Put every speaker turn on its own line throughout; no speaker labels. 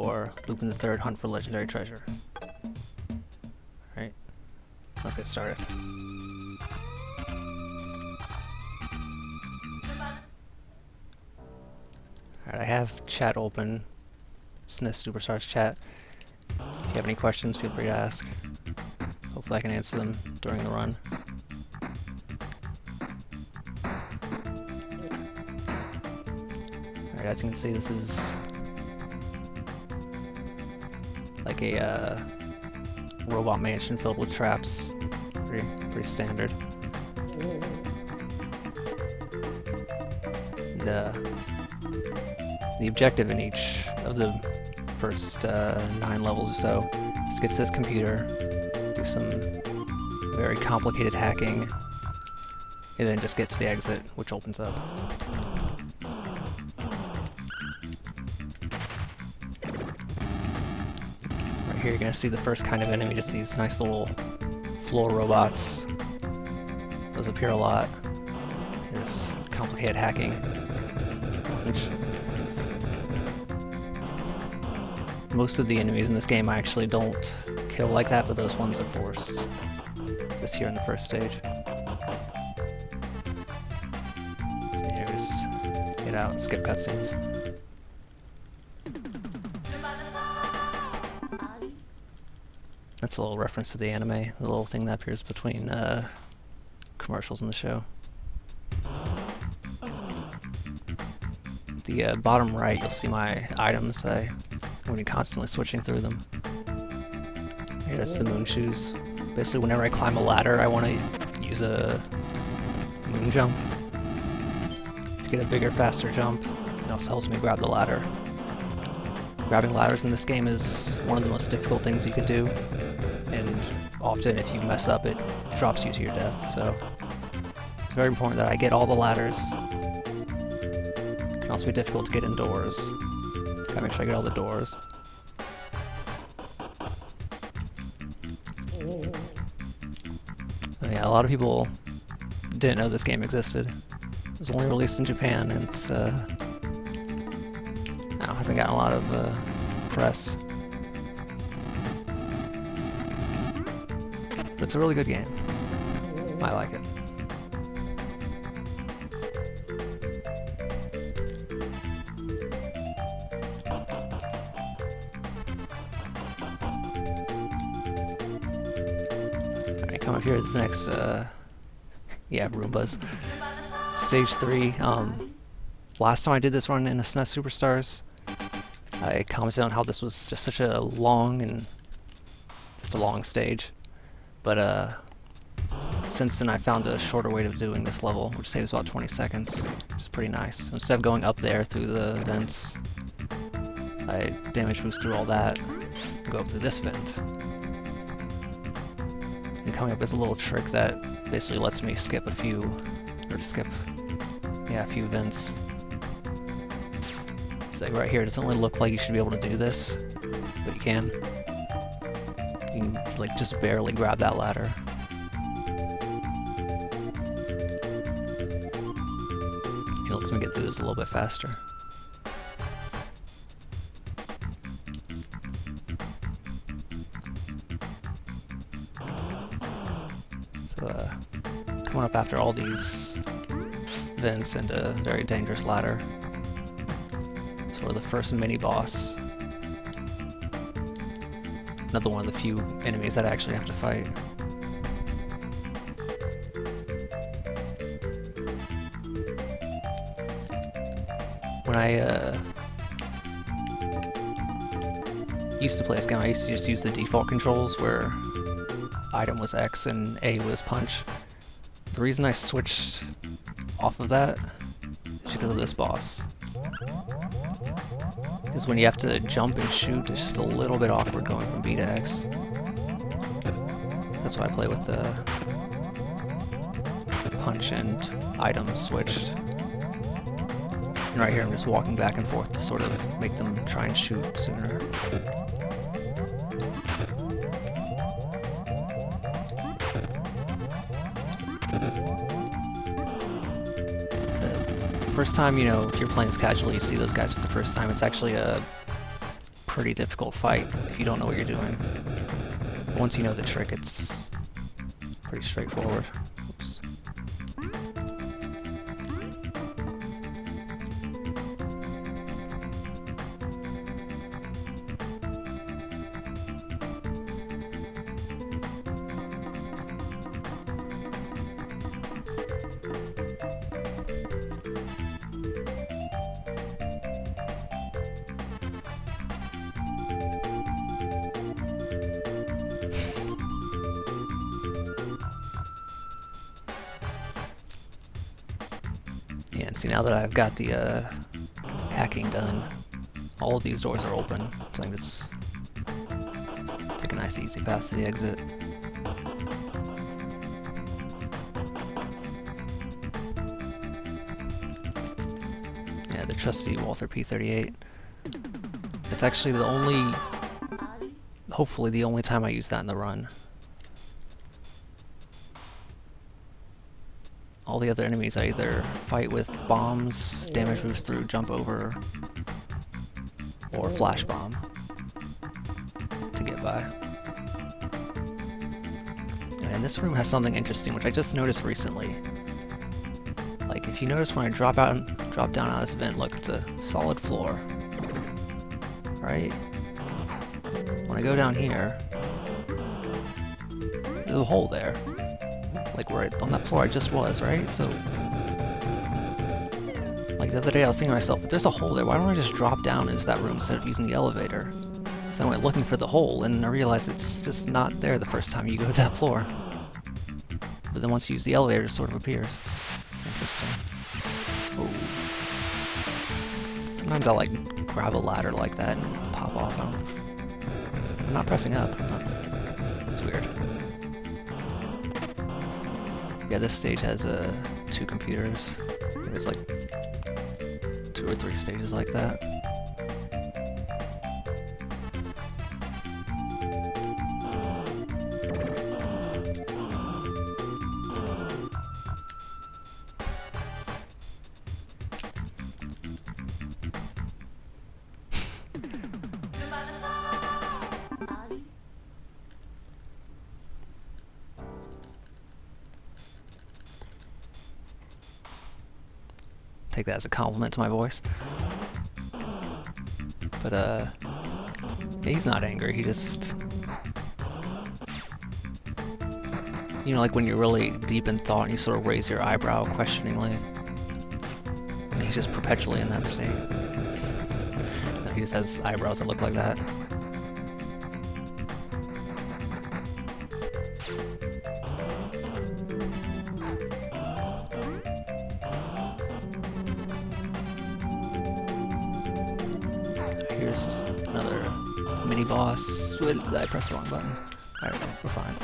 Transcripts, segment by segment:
for Lupin the Third: Hunt for Legendary Treasure. Alright, let's get started. Alright, I have chat open, SNES Superstars chat. If you have any questions, feel free to ask. Hopefully I can answer them during the run. Alright, as you can see, this is like a robot mansion filled with traps. Pretty standard. And, the objective in each of the first 9 levels or so is to get to this computer, do some very complicated hacking, and then just get to the exit, which opens up. Right here you're going to see the first kind of enemy, just these nice little floor robots. Those appear a lot. There's complicated hacking, which most of the enemies in this game I actually don't kill like that, but those ones are forced. Just here in the first stage. So here, just get out and skip cutscenes. That's a little reference to the anime, the little thing that appears between commercials in the show. The bottom right, you'll see my items. I'm going to be constantly switching through them. Here, that's the moon shoes. Basically, whenever I climb a ladder, I want to use a moon jump to get a bigger, faster jump. It also helps me grab the ladder. Grabbing ladders in this game is one of the most difficult things you can do, and often if you mess up, it drops you to your death, so it's very important that I get all the ladders. It can also be difficult to get indoors. Gotta make sure I get all the doors. Yeah, a lot of people didn't know this game existed. It was only released in Japan, and it's hasn't gotten a lot of press. But it's a really good game. I like it. Alright, come up here to this next, Roombas. Stage 3. Last time I did this run in a SNES Superstars, I commented on how this was just such a long stage, but since then I found a shorter way of doing this level, which saves about 20 seconds, which is pretty nice. So instead of going up there through the vents, I damage boost through all that, and go up through this vent. And coming up is a little trick that basically lets me skip a few vents. Like right here, it doesn't really look like you should be able to do this, but you can. You can like just barely grab that ladder. It lets me get through this a little bit faster. So coming up after all these vents and a very dangerous ladder. Sort of the first mini-boss. Another one of the few enemies that I actually have to fight. When I used to play this game, I used to just use the default controls where item was X and A was punch. The reason I switched off of that is because of this boss. Because when you have to jump and shoot, it's just a little bit awkward going from B to X. That's why I play with the punch and item switched. And right here I'm just walking back and forth to sort of make them try and shoot sooner. First time, if you're playing this casually, you see those guys for the first time, it's actually a pretty difficult fight if you don't know what you're doing. But once you know the trick, it's pretty straightforward. Oops. Yeah, and see, now that I've got the hacking done, all of these doors are open, so I can just take a nice easy path to the exit. Yeah, the trusty Walther P38. It's actually the only, hopefully the only time I use that in the run. All the other enemies I either fight with bombs, damage boost through, jump over, or flash bomb to get by. And this room has something interesting, which I just noticed recently. Like, if you notice when I drop down out of this vent, look, it's a solid floor, right? When I go down here, there's a hole there. Like on that floor I just was, right? So, like the other day I was thinking to myself, if there's a hole there, why don't I just drop down into that room instead of using the elevator? So I went looking for the hole, and I realized it's just not there the first time you go to that floor. But then once you use the elevator, it sort of appears. It's interesting. Ooh. Sometimes I'll like grab a ladder like that and pop off them. I'm not pressing up. It's weird. Yeah, this stage has 2 computers. There's like 2 or 3 stages like that. Take that as a compliment to my voice. But, yeah, he's not angry, he just... You know, like when you're really deep in thought and you sort of raise your eyebrow questioningly. And he's just perpetually in that state. No, he just has eyebrows that look like that. Here's another mini boss. I pressed the wrong button. I don't know, we're fine.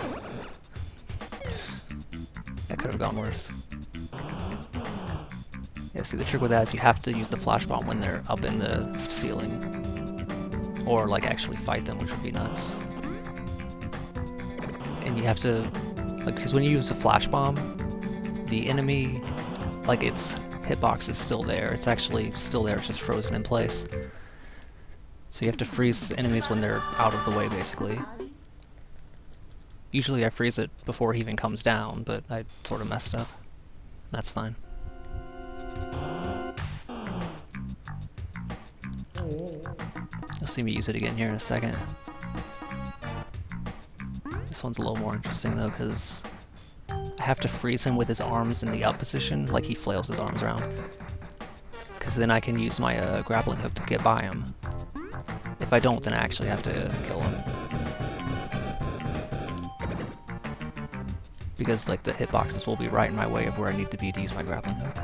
That could have gone worse. Yeah, see, the trick with that is you have to use the flash bomb when they're up in the ceiling. Or, like, actually fight them, which would be nuts. And you have to, like, because when you use a flash bomb, the enemy, like, its hitbox is still there. It's actually still there, it's just frozen in place. So you have to freeze enemies when they're out of the way, basically. Usually I freeze it before he even comes down, but I sort of messed up. That's fine. You'll see me use it again here in a second. This one's a little more interesting though, because I have to freeze him with his arms in the up position, like he flails his arms around. Because then I can use my grappling hook to get by him. If I don't, then I actually have to kill him. Because, like, the hitboxes will be right in my way of where I need to be to use my grappling hook.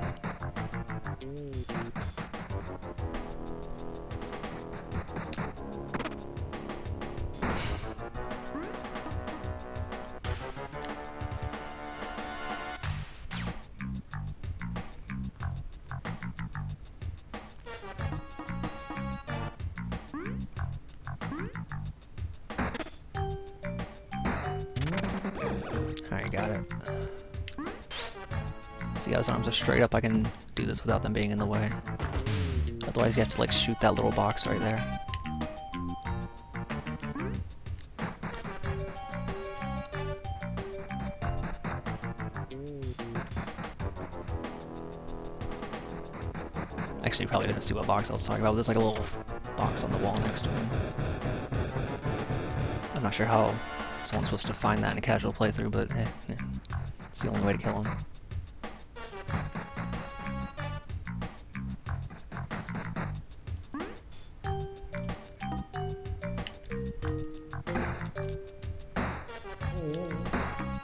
Alright, got it. See how his arms are straight up, I can do this without them being in the way. Otherwise you have to like shoot that little box right there. Actually, you probably didn't see what box I was talking about. There's like a little box on the wall next to him. I'm not sure how someone's supposed to find that in a casual playthrough, but it's the only way to kill him.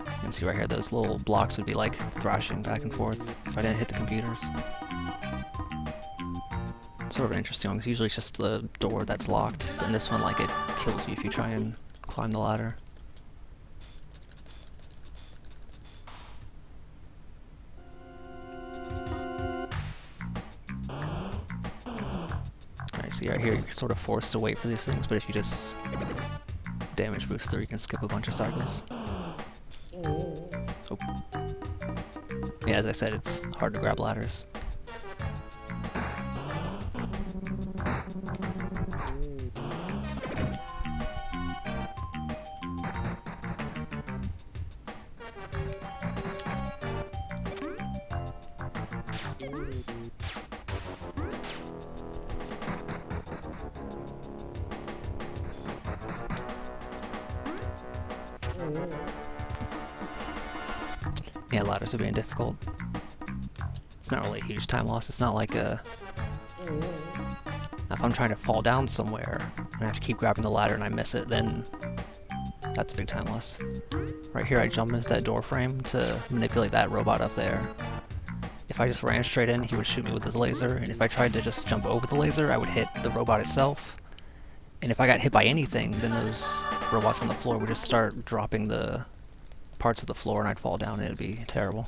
You can see right here, those little blocks would be like thrashing back and forth if I didn't hit the computers. Sort of an interesting one, because usually it's just the door that's locked, and this one, like, it kills you if you try and climb the ladder. Alright, see right here, you're sort of forced to wait for these things, but if you just damage boost through, you can skip a bunch of cycles. Oh. Yeah, as I said, it's hard to grab ladders. Yeah, ladders are being difficult. It's not really a huge time loss. It's not like a... Now if I'm trying to fall down somewhere and I have to keep grabbing the ladder and I miss it, then that's a big time loss. Right here I jump into that door frame to manipulate that robot up there. If I just ran straight in, he would shoot me with his laser, and if I tried to just jump over the laser, I would hit the robot itself. And if I got hit by anything, then those robots on the floor would just start dropping the parts of the floor and I'd fall down and it'd be terrible.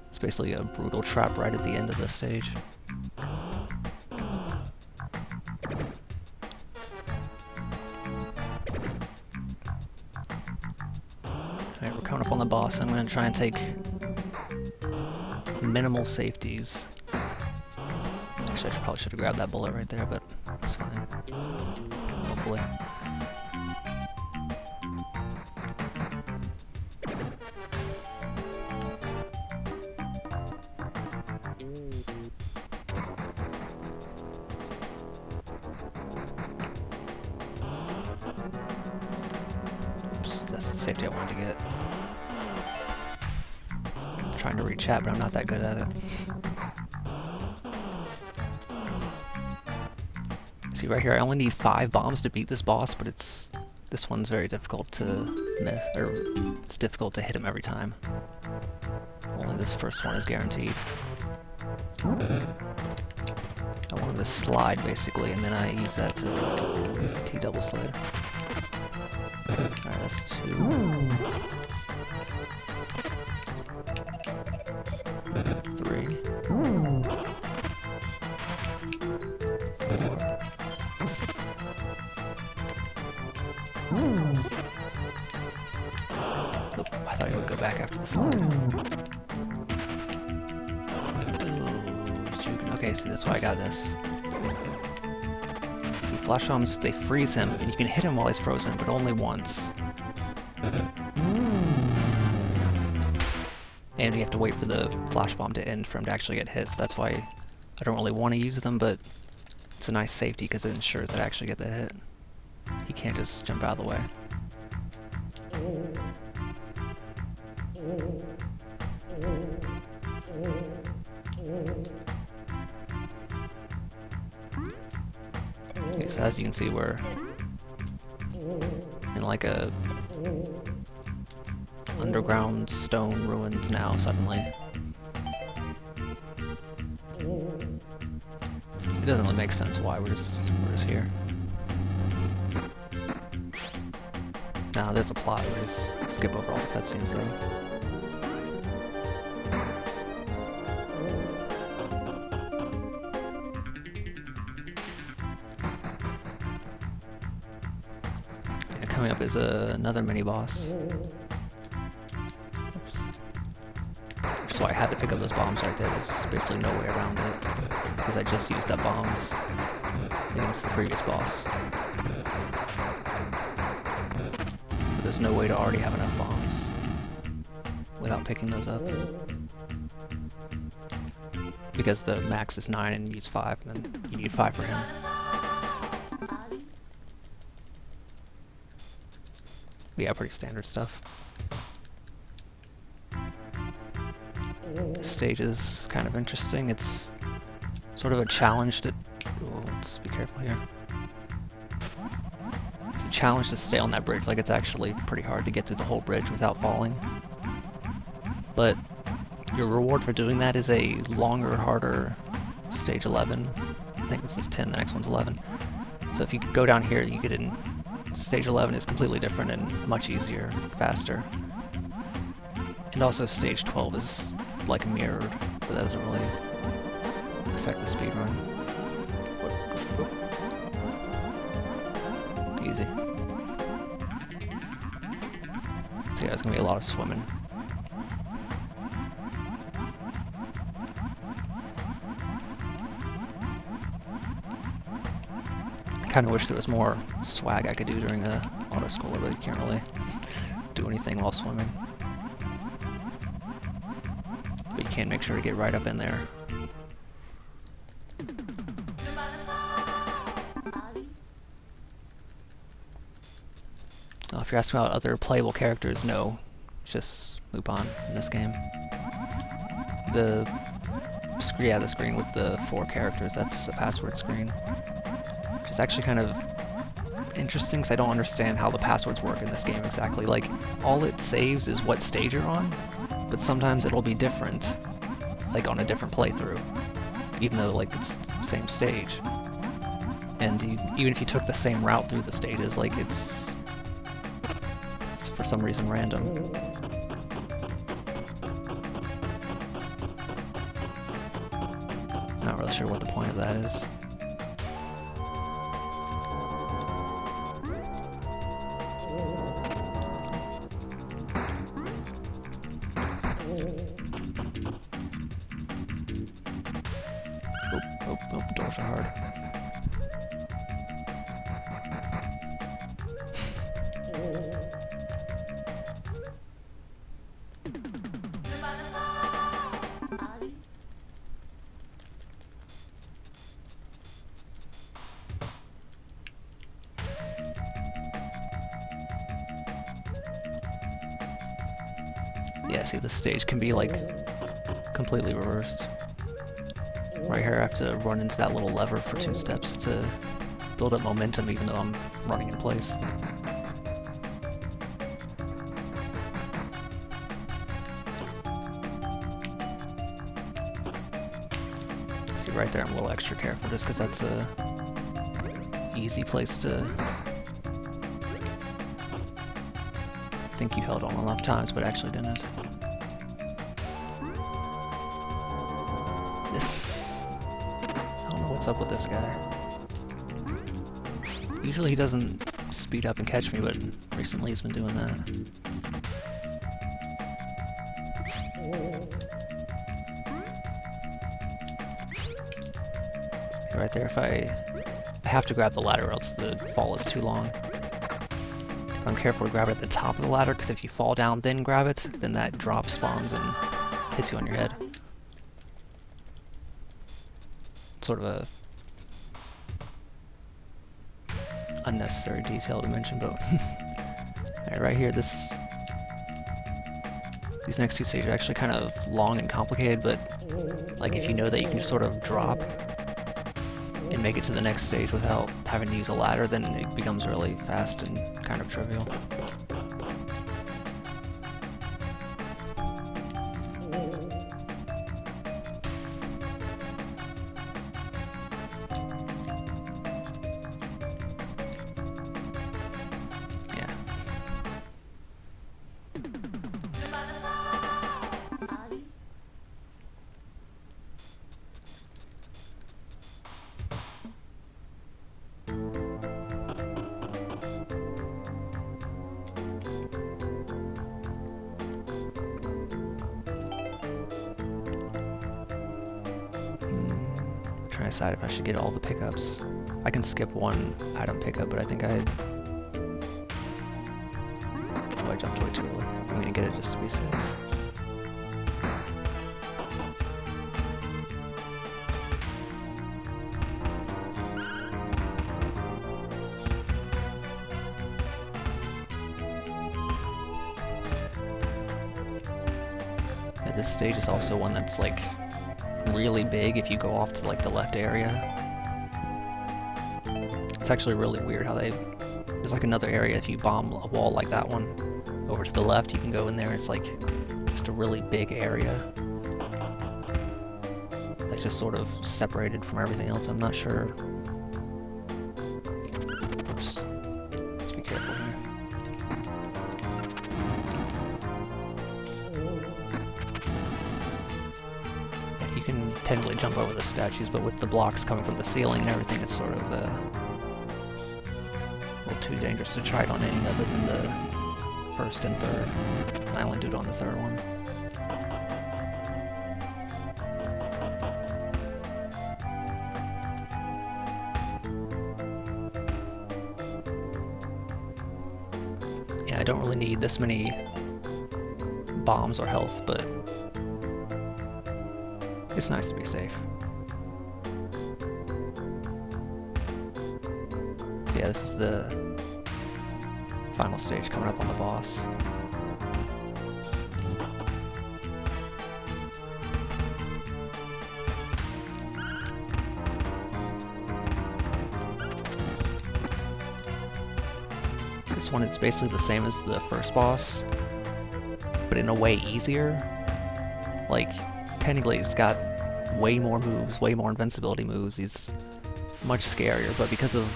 It's basically a brutal trap right at the end of the stage. Alright, we're coming up on the boss. I'm going to try and take minimal safeties. Actually, I probably should have grabbed that bullet right there, but it's fine. Hopefully. Oops, that's the safety I wanted to get. I'm trying to read chat, but I'm not that good at it. See right here, I only need 5 bombs to beat this boss, but this one's very difficult to miss, or it's difficult to hit him every time. Only this first one is guaranteed. I wanted to slide basically, and then I use that to use the T-double slide. Alright, that's 2. 3. 4. Nope, I thought he would go back after the slide. Ooh, he's juking. Okay, see, that's why I got this. See, flash bombs, they freeze him, and you can hit him while he's frozen, but only once. And you have to wait for the flash bomb to end for him to actually get hit, so that's why I don't really want to use them, but it's a nice safety because it ensures that I actually get the hit. He can't just jump out of the way. Okay, so as you can see, we're in like a underground stone ruins now, suddenly. It doesn't really make sense why we're just here. Nah, there's a plot. We just skip over all the cutscenes though. And coming up is another mini boss. So I had to pick up those bombs right there. There's basically no way around it, because I just used that bombs against the previous boss. But there's no way to already have enough bombs without picking those up. because the max is 9 and you use 5, and then you need 5 for him. Yeah, pretty standard stuff. This stage is kind of interesting. It's sort of a challenge to... Oh, let's be careful here. It's a challenge to stay on that bridge. Like, it's actually pretty hard to get through the whole bridge without falling. But your reward for doing that is a longer, harder stage 11. I think this is 10, the next one's 11. So if you go down here, you get in... Stage 11 is completely different and much easier, faster. And also stage 12 is like mirrored, but that doesn't really affect the speed run. Easy. So yeah, there's gonna be a lot of swimming. I kinda wish there was more swag I could do during a autoscroller, but you can't really do anything while swimming. But you can make sure to get right up in there. If you're asking about other playable characters, no. It's just Lupin in this game. The screen with the 4 characters, that's a password screen. Which is actually kind of interesting, because I don't understand how the passwords work in this game exactly. Like, all it saves is what stage you're on, but sometimes it'll be different, like on a different playthrough, even though like it's the same stage. And even if you took the same route through the stages, like it's for some reason random. Not really sure what the point of that is. Oh, doors are hard. Yeah, see, the stage can be like completely reversed. Right here I have to run into that little lever for 2 steps to build up momentum even though I'm running in place. See, right there I'm a little extra careful just because that's a easy place to... I think you held on enough times but actually didn't. What's up with this guy? Usually he doesn't speed up and catch me, but recently he's been doing that. Right there, if I have to grab the ladder or else the fall is too long. If I'm careful to grab it at the top of the ladder, because if you fall down then grab it, then that drop spawns and hits you on your head. Sort of a unnecessary detail to mention, but right here, these next 2 stages are actually kind of long and complicated, but like if you know that you can just sort of drop and make it to the next stage without having to use a ladder, then it becomes really fast and kind of trivial. Trying to decide if I should get all the pickups. I can skip one item pickup, but I think I jumped way too early. I'm gonna get it just to be safe. this stage is also one that's like really big if you go off to like the left area. It's actually really weird how there's like another area if you bomb a wall like that one over to the left, you can go in there. It's like just a really big area that's just sort of separated from everything else. I'm not sure. Oops. Let's be careful here. Yeah, you can technically jump over the statues, but with the blocks coming from the ceiling and everything, it's sort of a little too dangerous to try it on any other than the first and third. I only do it on the third one. Yeah, I don't really need this many bombs or health, but it's nice to be safe. So yeah, this is the final stage coming up on the boss. This one, it's basically the same as the first boss, but in a way easier. Like, technically it's got way more moves, way more invincibility moves. He's much scarier, but because of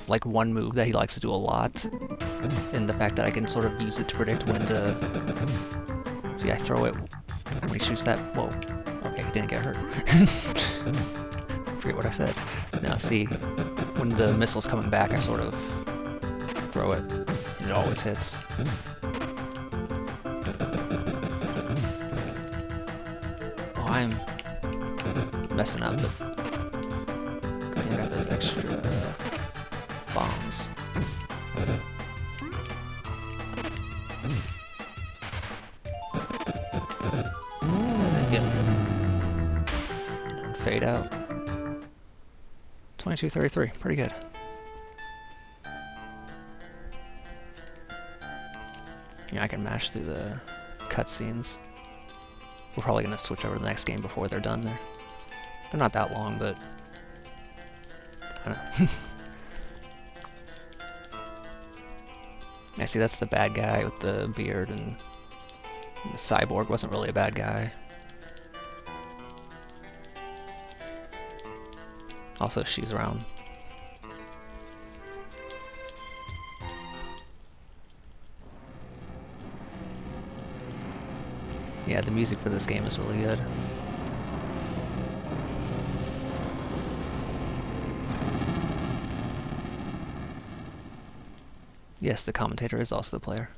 like one move that he likes to do a lot, and the fact that I can sort of use it to predict when to... See, I throw it when he shoots that... Whoa. Okay, he didn't get hurt. Forget what I said. Now, see, when the missile's coming back, I sort of throw it, and it always hits. Oh, I'm messing up, but I think I got those extra bombs. And then get and fade out. 22:33, pretty good. Yeah, I can mash through the cutscenes. We're probably gonna switch over to the next game before they're done. They're not that long, but I don't know. Yeah, see, that's the bad guy with the beard, and the cyborg wasn't really a bad guy. Also, she's around. Yeah, the music for this game is really good. Yes, the commentator is also the player.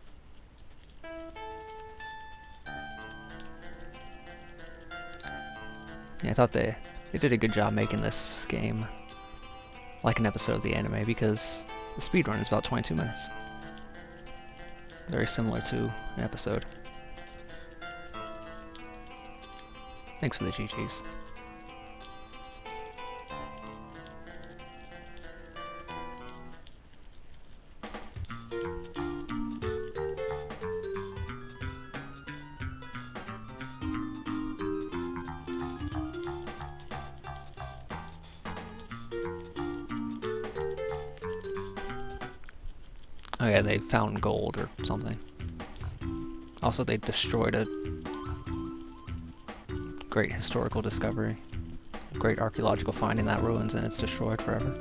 Yeah, I thought they did a good job making this game like an episode of the anime, because the speedrun is about 22 minutes. Very similar to an episode. Thanks for the GGs. Oh yeah, they found gold or something. Also, they destroyed a great historical discovery. A great archaeological find in that ruins, and it's destroyed forever.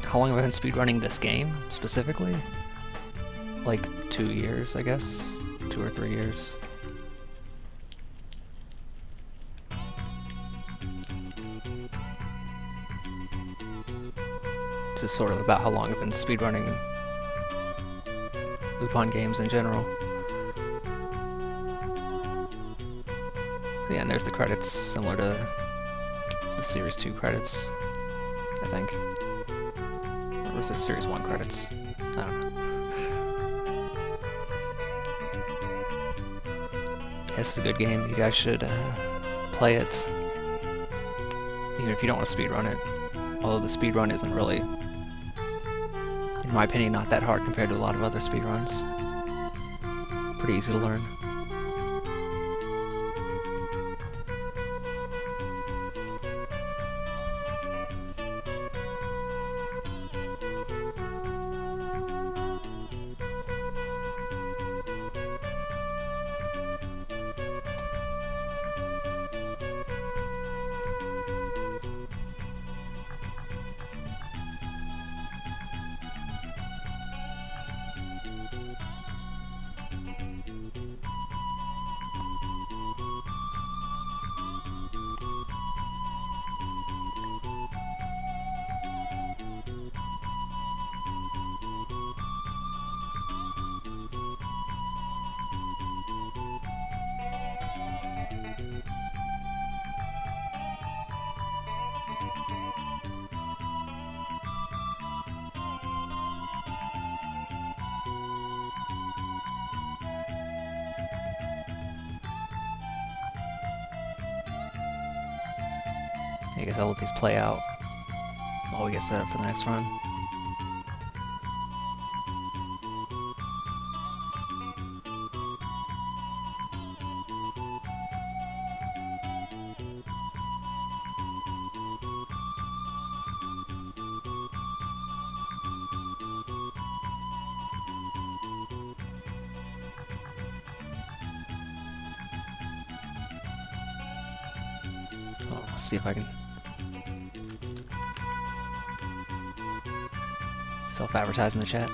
How long have I been speedrunning this game, specifically? Like 2 years, I guess? 2 or 3 years. This is sort of about how long I've been speedrunning Lupin games in general. So yeah, and there's the credits, similar to the Series 2 credits, I think. Or is it Series 1 credits? I don't know. Yeah, this is a good game. You guys should play it. Even if you don't want to speedrun it. Although the speedrun isn't really, in my opinion, not that hard compared to a lot of other speedruns. Pretty easy to learn. I guess I'll let these play out while we get set up for the next run. Let's see if I can self-advertise in the chat.